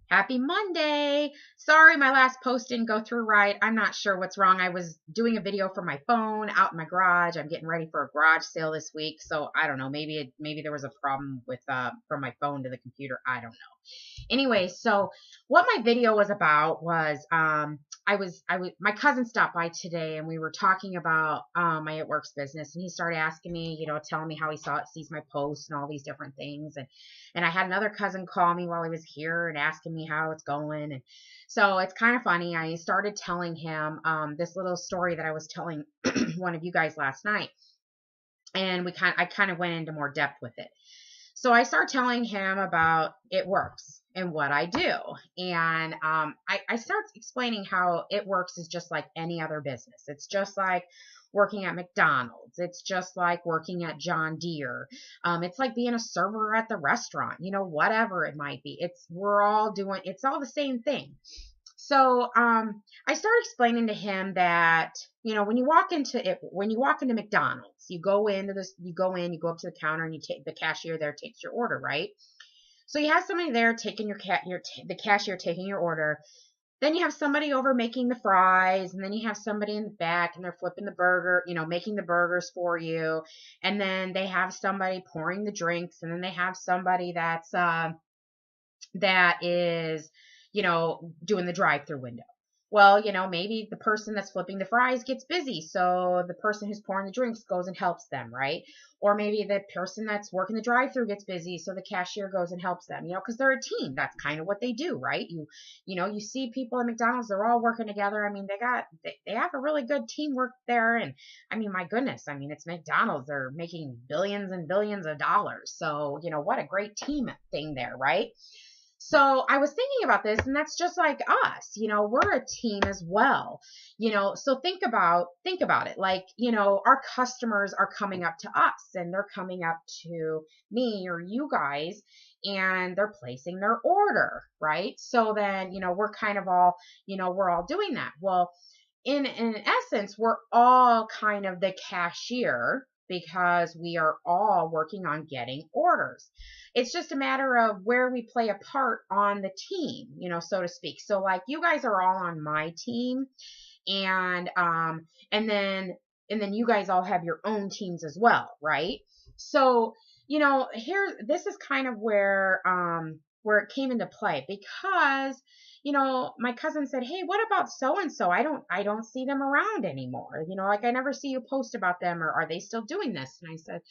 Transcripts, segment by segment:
Happy Monday. Sorry, my last post didn't go through right. I'm not sure what's wrong. I was doing a video from my phone out in my garage. I'm getting ready for a garage sale this week. So I don't know. Maybe there was a problem with from my phone to the computer. I don't know. Anyway, so what my video was about was my cousin stopped by today and we were talking about my It Works business, and he started asking me, telling me how he sees my posts and all these different things. And I had another cousin call me while he was here and asking me how it's going. And so it's kind of funny. I started telling him this little story that I was telling one of you guys last night, and I kind of went into more depth with it. So I start telling him about It Works and what I do. And I start explaining how It Works is just like any other business. It's just like working at McDonald's. It's just like working at John Deere. It's like being a server at the restaurant, whatever it might be. It's all the same thing. So I started explaining to him that, when you walk into McDonald's, you go up to the counter, and the cashier there takes your order, right? So you have somebody there taking the cashier taking your order. Then you have somebody over making the fries, and then you have somebody in the back, and they're flipping the burger, making the burgers for you. And then they have somebody pouring the drinks, and then they have somebody that is, doing the drive-through window. Well, maybe the person that's flipping the fries gets busy, so the person who's pouring the drinks goes and helps them, right? Or maybe the person that's working the drive-through gets busy, so the cashier goes and helps them, because they're a team. That's kind of what they do, right? You see people at McDonald's, they're all working together. I mean, they have a really good teamwork there. And I mean, my goodness, I mean, it's McDonald's. They're making billions and billions of dollars. So, what a great team thing there, right? So I was thinking about this, and that's just like us, we're a team as well, so think about it. Like, our customers are coming up to us, and they're coming up to me or you guys, and they're placing their order, right? So then, we're kind of all, we're all doing that. Well, in essence, we're all kind of the cashier, because we are all working on getting orders. It's just a matter of where we play a part on the team, so to speak. So like, you guys are all on my team, and and then you guys all have your own teams as well, right? So, this is kind of where it came into play, because my cousin said, "Hey, what about so and so? I don't see them around anymore. Like, I never see you post about them, or are they still doing this?" And I said,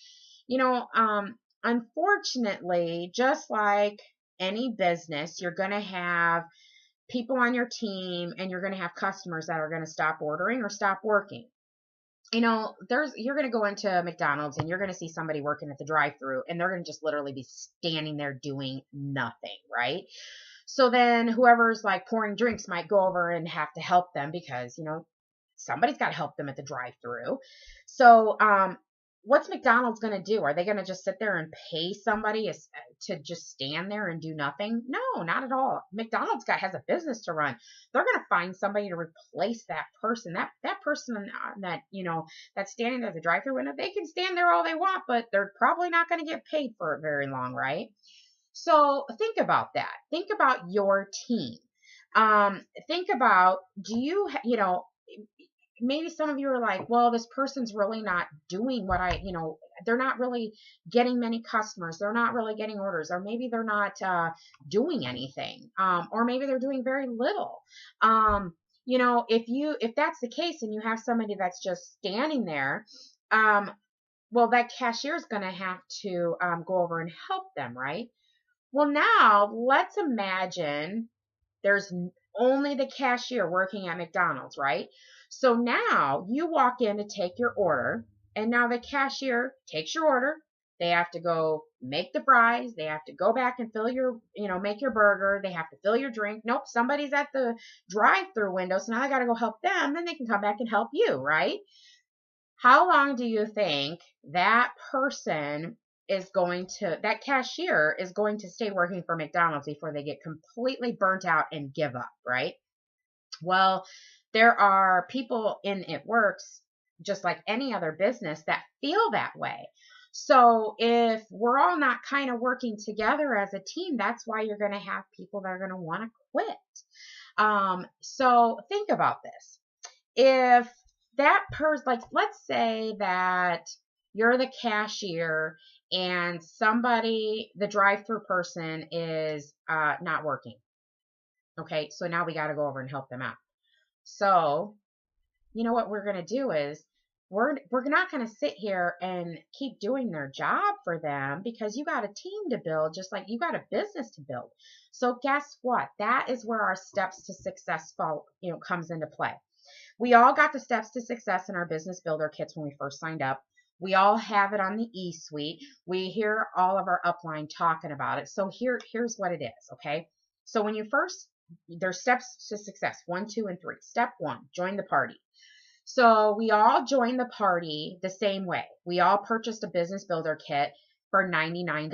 unfortunately, just like any business, you're going to have people on your team, and you're going to have customers that are going to stop ordering or stop working. You're going to go into McDonald's, and you're going to see somebody working at the drive-through, and they're going to just literally be standing there doing nothing, right? So then whoever's like pouring drinks might go over and have to help them, because, somebody's got to help them at the drive-through. So, what's McDonald's going to do? Are they going to just sit there and pay somebody to just stand there and do nothing? No, not at all. McDonald's has a business to run. They're going to find somebody to replace that person. That person that, that's standing there at the drive-through window, they can stand there all they want, but they're probably not going to get paid for it very long, right? So think about that. Think about your team. Think about, maybe some of you are like, well, this person's really not doing they're not really getting many customers. They're not really getting orders, or maybe they're not doing anything. Or maybe they're doing very little. If that's the case, and you have somebody that's just standing there, well, that cashier is going to have to go over and help them, right? Well, now let's imagine there's only the cashier working at McDonald's, right? So now you walk in to take your order, and now the cashier takes your order. They have to go make the fries. They have to go back and make your burger. They have to fill your drink. Nope, somebody's at the drive-through window, so now I got to go help them. Then they can come back and help you, right? How long do you think that that cashier is going to stay working for McDonald's before they get completely burnt out and give up, right? Well, there are people in It Works, just like any other business, that feel that way. So if we're all not kind of working together as a team, that's why you're going to have people that are going to want to quit. So think about this. If that person, like, let's say that you're the cashier and somebody, the drive-through person is not working. Okay, so now we got to go over and help them out. So, you know what we're going to do is we're not going to sit here and keep doing their job for them, because you got a team to build just like you got a business to build. So guess what? That is where our steps to success comes into play. We all got the steps to success in our business builder kits when we first signed up. We all have it on the eSuite. We hear all of our upline talking about it. So here's what it is, okay? So when you first, there's steps to success, 1, 2, and 3. Step 1, join the party. So we all joined the party the same way. We all purchased a business builder kit for $99.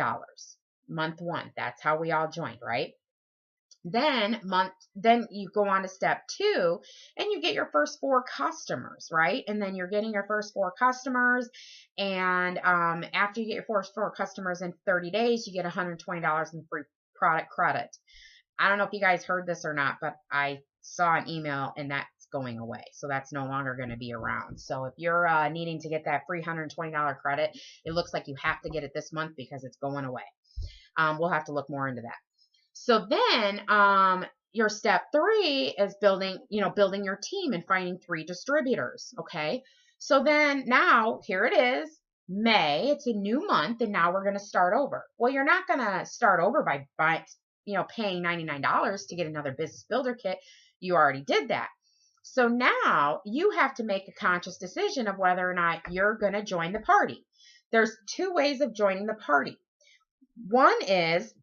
Month 1, that's how we all joined, right? Then you go on to step 2 and you get your first 4 customers, right? And then you're getting your first 4 customers. And after you get your first 4 customers in 30 days, you get $120 in free product credit. I don't know if you guys heard this or not, but I saw an email and that's going away. So that's no longer going to be around. So if you're needing to get that free $120 credit, it looks like you have to get it this month because it's going away. We'll have to look more into that. So then your step 3 is building your team and finding 3 distributors. Okay. So then now here it is, May, it's a new month, and now we're going to start over. Well, you're not going to start over by paying $99 to get another business builder kit. You already did that. So now you have to make a conscious decision of whether or not you're going to join the party. There's 2 ways of joining the party. One is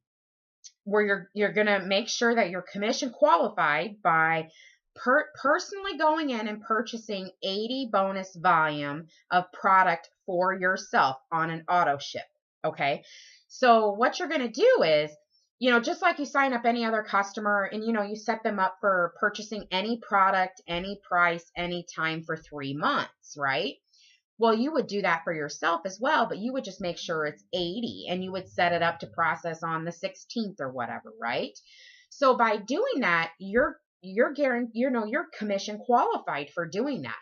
where you're going to make sure that you're commission qualified by personally going in and purchasing 80 bonus volume of product for yourself on an auto ship. Okay. So what you're going to do is, just like you sign up any other customer and, you set them up for purchasing any product, any price, any time for 3 months, right? Well, you would do that for yourself as well, but you would just make sure it's 80 and you would set it up to process on the 16th or whatever, right? So by doing that, you're commission qualified for doing that.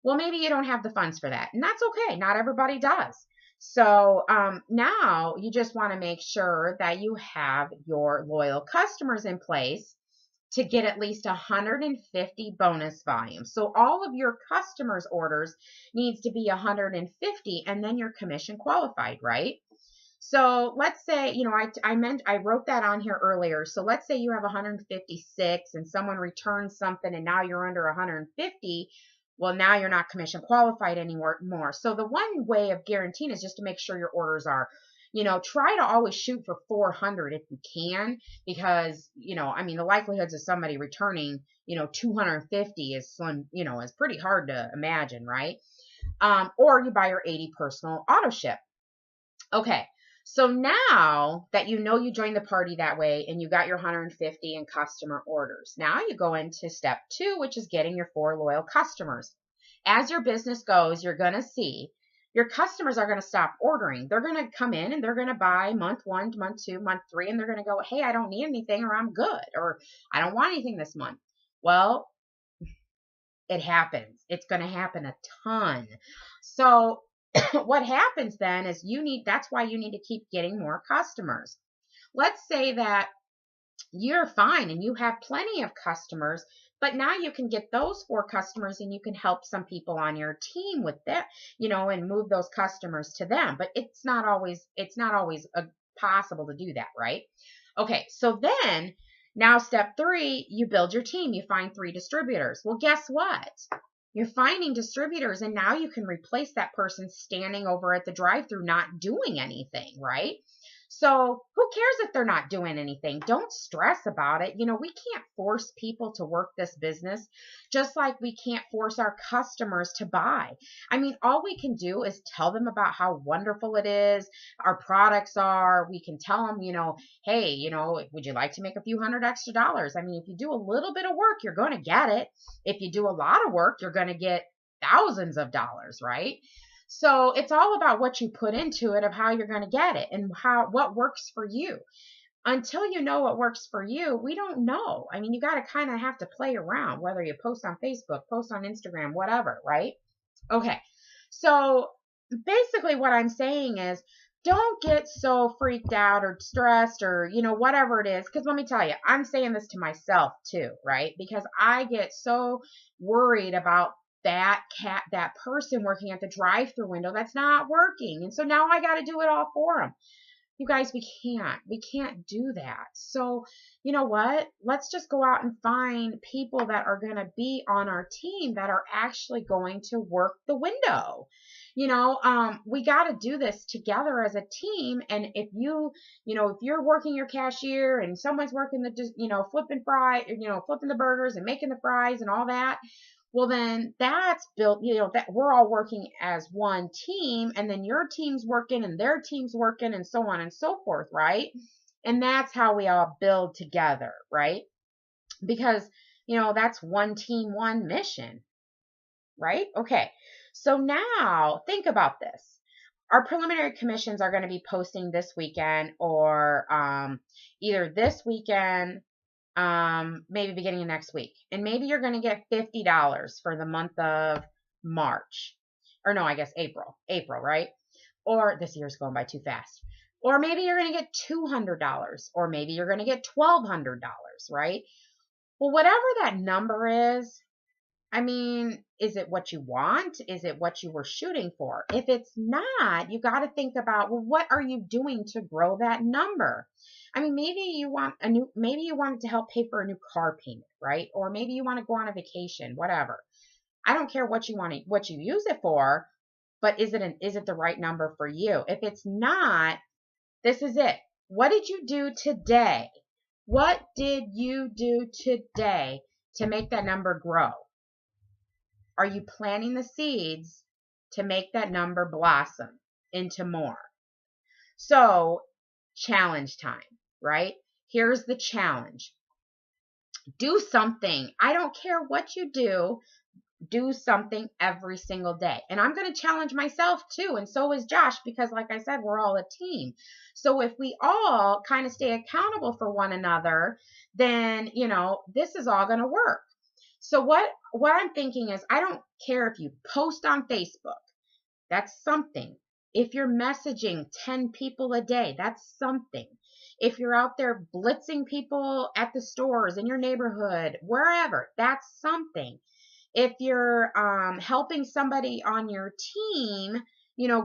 Well, maybe you don't have the funds for that, and that's okay. Not everybody does. So now you just want to make sure that you have your loyal customers in place to get at least 150 bonus volume. So all of your customers' orders needs to be 150, and then you're commission qualified, right? So let's say, I wrote that on here earlier. So let's say you have 156 and someone returns something and now you're under 150. Well, now you're not commission qualified anymore. So the one way of guaranteeing is just to make sure your orders are, try to always shoot for 400 if you can, because, the likelihoods of somebody returning, 250 is slim, is pretty hard to imagine, right? Or you buy your 80 personal auto ship. Okay. So now that you joined the party that way and you got your 150 in customer orders, now you go into step 2, which is getting your 4 loyal customers. As your business goes, you're going to see your customers are going to stop ordering. They're going to come in and they're going to buy month 1, month 2, month 3, and they're going to go, hey, I don't need anything, or I'm good, or I don't want anything this month. Well, it happens. It's going to happen a ton. So what happens then is that's why you need to keep getting more customers. Let's say that you're fine and you have plenty of customers, but now you can get those 4 customers and you can help some people on your team with that, and move those customers to them. But it's not always possible to do that, right? Okay, so then now step 3, you build your team. You find 3 distributors. Well, guess what? You're finding distributors, and now you can replace that person standing over at the drive-thru not doing anything, right? So who cares if they're not doing anything? Don't stress about it. We can't force people to work this business, just like we can't force our customers to buy. All we can do is tell them about how wonderful it is, our products are. We can tell them, hey, would you like to make a few $100 extra? If you do a little bit of work, you're going to get it. If you do a lot of work, you're going to get thousands of dollars, right? So it's all about what you put into it, of how you're going to get it and what works for you. Until you know what works for you, we don't know. I mean, you got to kind of have to play around, whether you post on Facebook, post on Instagram, whatever, right? Okay. So basically what I'm saying is, don't get so freaked out or stressed or, whatever it is. Because let me tell you, I'm saying this to myself too, right? Because I get so worried about that person working at the drive-through window that's not working. And so now I got to do it all for them. You guys, we can't do that. So, you know what? Let's just go out and find people that are going to be on our team that are actually going to work the window. We got to do this together as a team. And if you're working your cashier and someone's working flipping flipping the burgers and making the fries and all that, well, then that's built, that we're all working as one team, and then your team's working and their team's working and so on and so forth, right? And that's how we all build together, right? Because, that's one team, one mission, right? Okay. So now think about this. Our preliminary commissions are going to be posting this weekend or either this weekend, maybe beginning of next week. And maybe you're going to get $50 for the month of March. Or no, I guess April, right? Or this year's going by too fast. Or maybe you're going to get $200, or maybe you're going to get $1,200, right? Well, whatever that number is, I mean, is it what you want? Is it what you were shooting for? If it's not, you got to think about, well, what are you doing to grow that number? I mean, maybe you want it to help pay for a new car payment, right? Or maybe you want to go on a vacation, whatever. I don't care what you use it for, but is it the right number for you? If it's not, this is it. What did you do today? What did you do today to make that number grow? Are you planting the seeds to make that number blossom into more? So, challenge time, right? Here's the challenge. Do something. I don't care what you do something every single day. And I'm going to challenge myself too. And so is Josh, because like I said, we're all a team. So if we all kind of stay accountable for one another, then, this is all going to work. So what I'm thinking is, I don't care if you post on Facebook. That's something. If you're messaging 10 people a day, that's something. If you're out there blitzing people at the stores, in your neighborhood, wherever, that's something. If you're helping somebody on your team,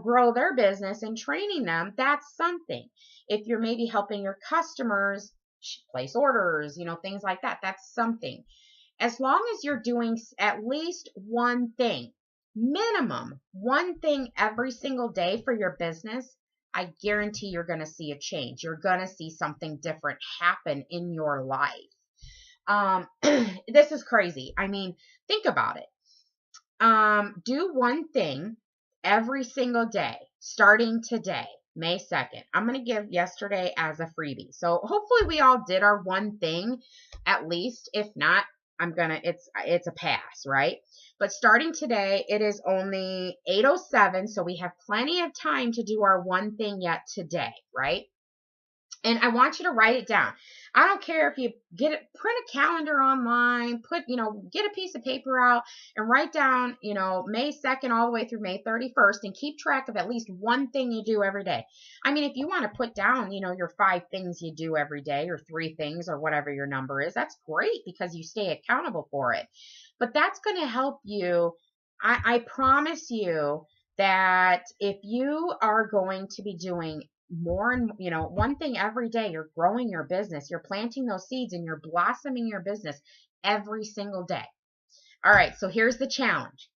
grow their business and training them, that's something. If you're maybe helping your customers place orders, things like that, that's something. As long as you're doing at least one thing, minimum one thing every single day for your business, I guarantee you're going to see a change. You're going to see something different happen in your life. This is crazy. I mean, think about it. Do one thing every single day, starting today, May 2nd. I'm going to give yesterday as a freebie. So hopefully we all did our one thing at least. If not, it's a pass, right? But starting today, it is only 8:07, so we have plenty of time to do our one thing yet today, right? And I want you to write it down. I don't care if you print a calendar online, get a piece of paper out and write down, May 2nd all the way through May 31st and keep track of at least one thing you do every day. I mean, if you want to put down, your 5 things you do every day or 3 things or whatever your number is, that's great because you stay accountable for it. But that's going to help you. I promise you that if you are going to be doing more and one thing every day, you're growing your business, you're planting those seeds and you're blossoming your business every single day. All right, so here's the challenge.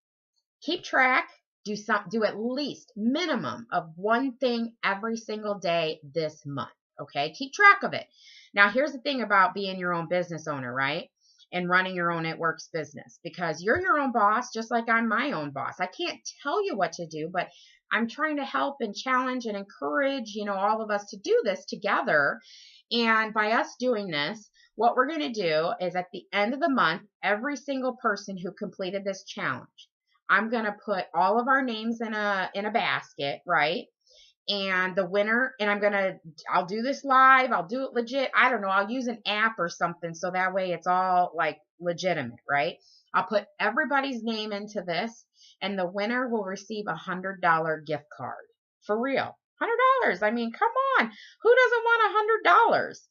Keep track, do at least minimum of one thing every single day this month. Okay, keep track of it. Now here's the thing about being your own business owner, right? And running your own It Works business, because you're your own boss, just like I'm my own boss. I can't tell you what to do, but I'm trying to help and challenge and encourage, all of us to do this together. And by us doing this, what we're going to do is at the end of the month, every single person who completed this challenge, I'm going to put all of our names in a basket, right? And the winner, and I'll do this live. I'll do it legit. I don't know. I'll use an app or something so that way it's all like legitimate, right? I'll put everybody's name into this, and the winner will receive $100 gift card. For real. $100. I mean, come on. Who doesn't want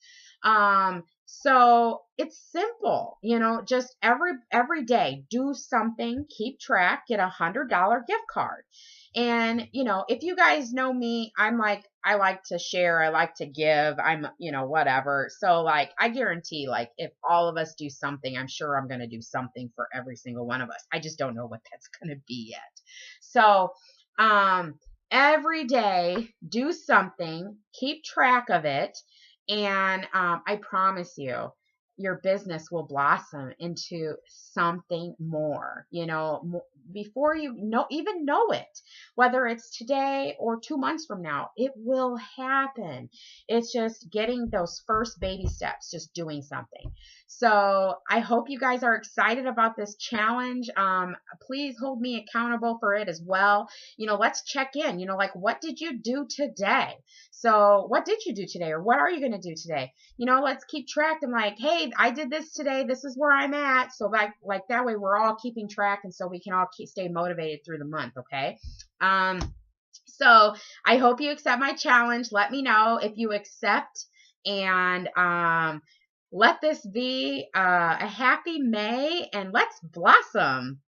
$100? So it's simple, just every day, do something, keep track, get $100 gift card. And, if you guys know me, I'm like, I like to share, I like to give, I'm, whatever. So like, I guarantee, like, if all of us do something, I'm sure I'm going to do something for every single one of us. I just don't know what that's going to be yet. So, every day, do something, keep track of it. And I promise you, your business will blossom into something more, before you even know it, whether it's today or 2 months from now, it will happen. It's just getting those first baby steps, just doing something. So I hope you guys are excited about this challenge. Please hold me accountable for it as well. Let's check in, like, what did you do today? So what did you do today? Or what are you going to do today? Let's keep track and like, hey, I did this today. This is where I'm at. So like that way we're all keeping track. And so we can all stay motivated through the month. Okay. So I hope you accept my challenge. Let me know if you accept, and, let this be a happy May, and let's blossom.